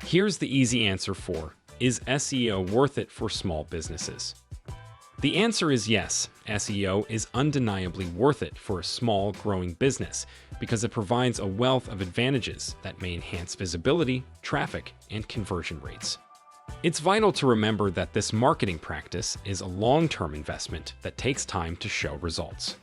Here's the easy answer for, is SEO worth it for small businesses? The answer is yes, SEO is undeniably worth it for a small, growing business because it provides a wealth of advantages that may enhance visibility, traffic, and conversion rates. It's vital to remember that this marketing practice is a long-term investment that takes time to show results.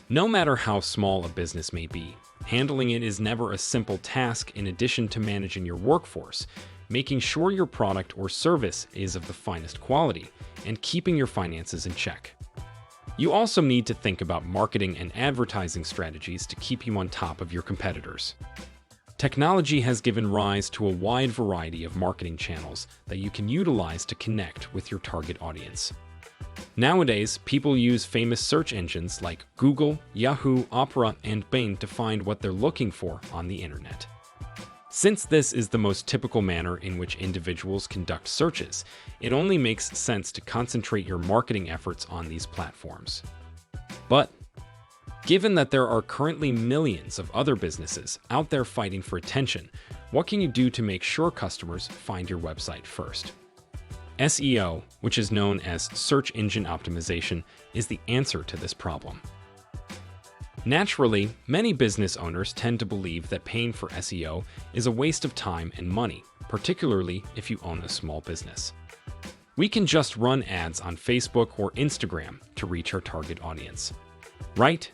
No matter how small a business may be, handling it is never a simple task. In addition to managing your workforce, making sure your product or service is of the finest quality, and keeping your finances in check. You also need to think about marketing and advertising strategies to keep you on top of your competitors. Technology has given rise to a wide variety of marketing channels that you can utilize to connect with your target audience. Nowadays, people use famous search engines like Google, Yahoo, Opera, and Bing to find what they're looking for on the internet. Since this is the most typical manner in which individuals conduct searches, it only makes sense to concentrate your marketing efforts on these platforms. But given that there are currently millions of other businesses out there fighting for attention, what can you do to make sure customers find your website first? SEO, which is known as search engine optimization, is the answer to this problem. Naturally, many business owners tend to believe that paying for SEO is a waste of time and money, particularly if you own a small business. We can just run ads on Facebook or Instagram to reach our target audience, right?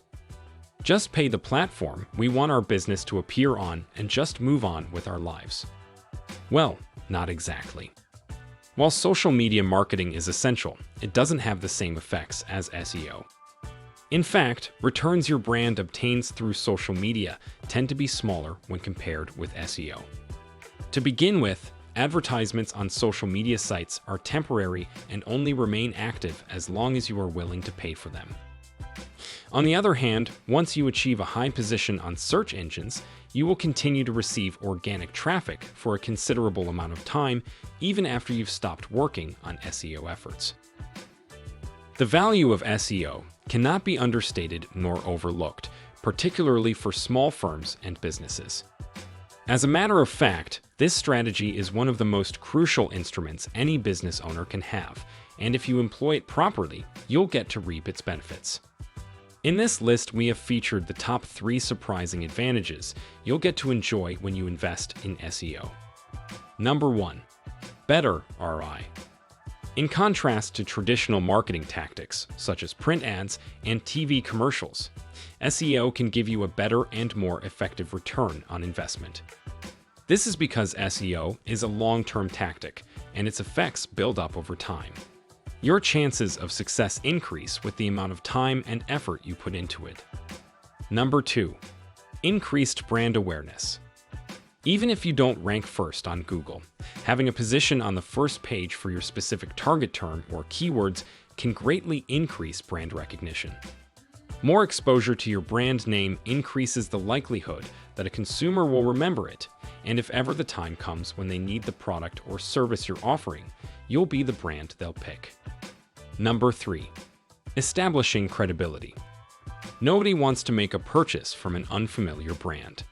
Just pay the platform we want our business to appear on and just move on with our lives. Well, not exactly. While social media marketing is essential, it doesn't have the same effects as SEO. In fact, returns your brand obtains through social media tend to be smaller when compared with SEO. To begin with, advertisements on social media sites are temporary and only remain active as long as you are willing to pay for them. On the other hand, once you achieve a high position on search engines, you will continue to receive organic traffic for a considerable amount of time, even after you've stopped working on SEO efforts. The value of SEO cannot be understated nor overlooked, particularly for small firms and businesses. As a matter of fact, this strategy is one of the most crucial instruments any business owner can have, and if you employ it properly, you'll get to reap its benefits. In this list, we have featured the top 3 surprising advantages you'll get to enjoy when you invest in SEO. Number 1. Better ROI. In contrast to traditional marketing tactics, such as print ads and TV commercials, SEO can give you a better and more effective return on investment. This is because SEO is a long-term tactic, and its effects build up over time. Your chances of success increase with the amount of time and effort you put into it. Number 2. Increased brand awareness. Even if you don't rank first on Google, having a position on the first page for your specific target term or keywords can greatly increase brand recognition. More exposure to your brand name increases the likelihood that a consumer will remember it, and if ever the time comes when they need the product or service you're offering, you'll be the brand they'll pick. Number 3. Establishing credibility. Nobody wants to make a purchase from an unfamiliar brand.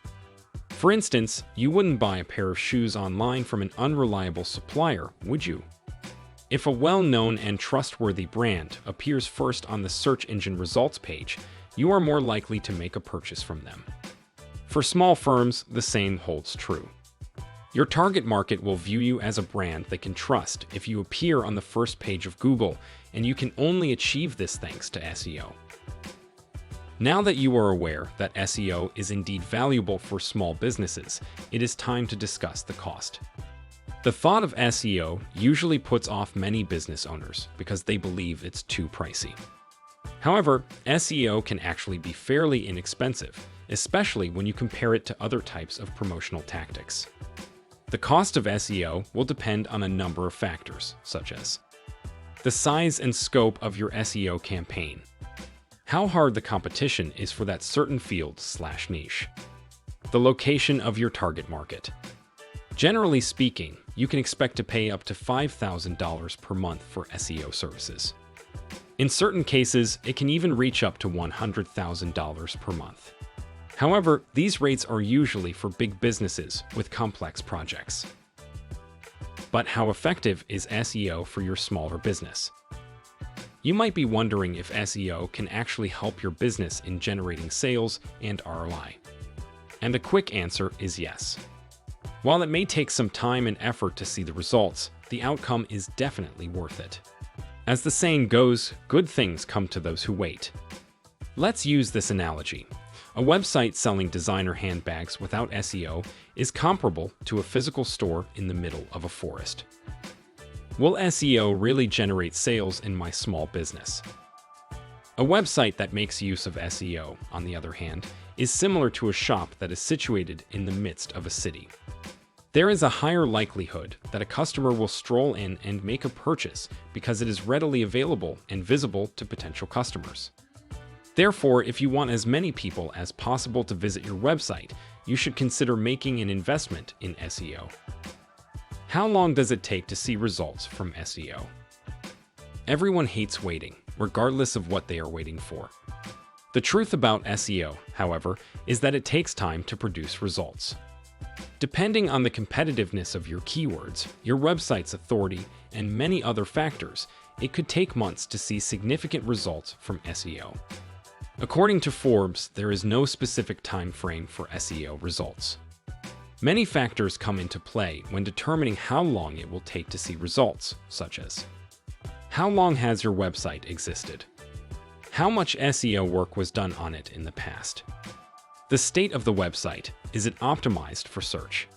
For instance, you wouldn't buy a pair of shoes online from an unreliable supplier, would you? If a well-known and trustworthy brand appears first on the search engine results page, you are more likely to make a purchase from them. For small firms, the same holds true. Your target market will view you as a brand they can trust if you appear on the first page of Google, and you can only achieve this thanks to SEO. Now that you are aware that SEO is indeed valuable for small businesses, it is time to discuss the cost. The thought of SEO usually puts off many business owners because they believe it's too pricey. However, SEO can actually be fairly inexpensive, especially when you compare it to other types of promotional tactics. The cost of SEO will depend on a number of factors, such as the size and scope of your SEO campaign, how hard the competition is for that certain field/niche, the location of your target market. Generally speaking, you can expect to pay up to $5,000 per month for SEO services. In certain cases, it can even reach up to $100,000 per month. However, these rates are usually for big businesses with complex projects. But how effective is SEO for your smaller business? You might be wondering if SEO can actually help your business in generating sales and ROI. And the quick answer is yes. While it may take some time and effort to see the results, the outcome is definitely worth it. As the saying goes, good things come to those who wait. Let's use this analogy. A website selling designer handbags without SEO is comparable to a physical store in the middle of a forest. Will SEO really generate sales in my small business? A website that makes use of SEO, on the other hand, is similar to a shop that is situated in the midst of a city. There is a higher likelihood that a customer will stroll in and make a purchase because it is readily available and visible to potential customers. Therefore, if you want as many people as possible to visit your website, you should consider making an investment in SEO. How long does it take to see results from SEO? Everyone hates waiting, regardless of what they are waiting for. The truth about SEO, however, is that it takes time to produce results. Depending on the competitiveness of your keywords, your website's authority, and many other factors, it could take months to see significant results from SEO. According to Forbes, there is no specific time frame for SEO results. Many factors come into play when determining how long it will take to see results, such as: how long has your website existed? How much SEO work was done on it in the past? The state of the website, is it optimized for search?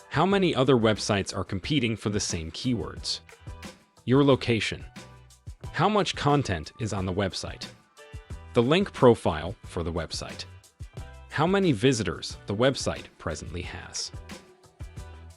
How many other websites are competing for the same keywords? Your location. How much content is on the website? The link profile for the website. How many visitors the website presently has.